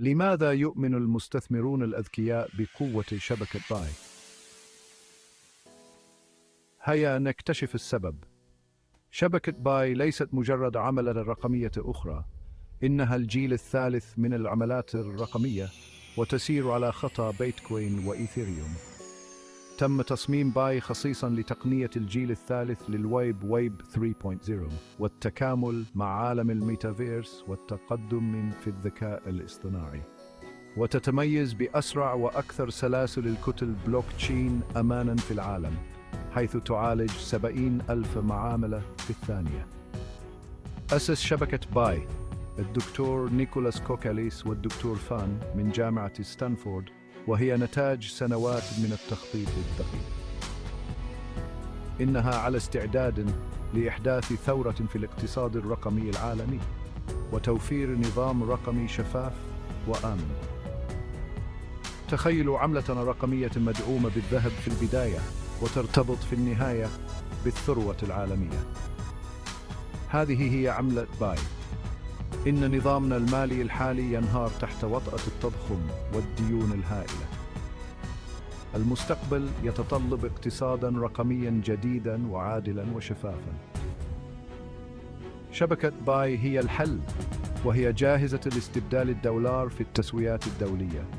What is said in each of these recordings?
لماذا يؤمن المستثمرون الأذكياء بقوة شبكة باي؟ هيا نكتشف السبب. شبكة باي ليست مجرد عملة رقمية أخرى، إنها الجيل الثالث من العملات الرقمية، وتسير على خطى بيتكوين وإيثيريوم. تم تصميم باي خصيصاً لتقنية الجيل الثالث ويب 3.0 والتكامل مع عالم الميتافيرس والتقدم في الذكاء الاصطناعي، وتتميز بأسرع وأكثر سلاسل الكتل بلوكتشين أماناً في العالم، حيث تعالج 70,000 معاملة في الثانية. أسس شبكة باي الدكتور نيكولاس كوكاليس والدكتور فان من جامعة ستانفورد، وهي نتاج سنوات من التخطيط الدقيق. إنها على استعداد لإحداث ثورة في الاقتصاد الرقمي العالمي وتوفير نظام رقمي شفاف وآمن. تخيلوا عملة رقمية مدعومة بالذهب في البداية وترتبط في النهاية بالثروة العالمية. هذه هي عملة باي. إن نظامنا المالي الحالي ينهار تحت وطأة التضخم والديون الهائلة. المستقبل يتطلب اقتصاداً رقمياً جديداً وعادلاً وشفافاً. شبكة باي هي الحل، وهي جاهزة لاستبدال الدولار في التسويات الدولية.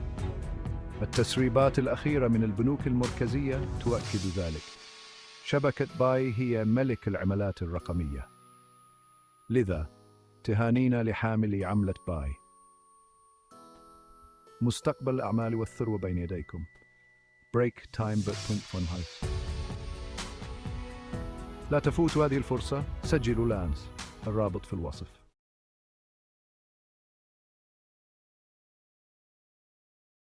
التسريبات الأخيرة من البنوك المركزية تؤكد ذلك. شبكة باي هي ملك العملات الرقمية. لذا تهانينا لحاملي عملة باي. مستقبل الأعمال والثروة بين يديكم. بريك تايم .fun house. لا تفوتوا هذه الفرصة. سجلوا الآن، الرابط في الوصف.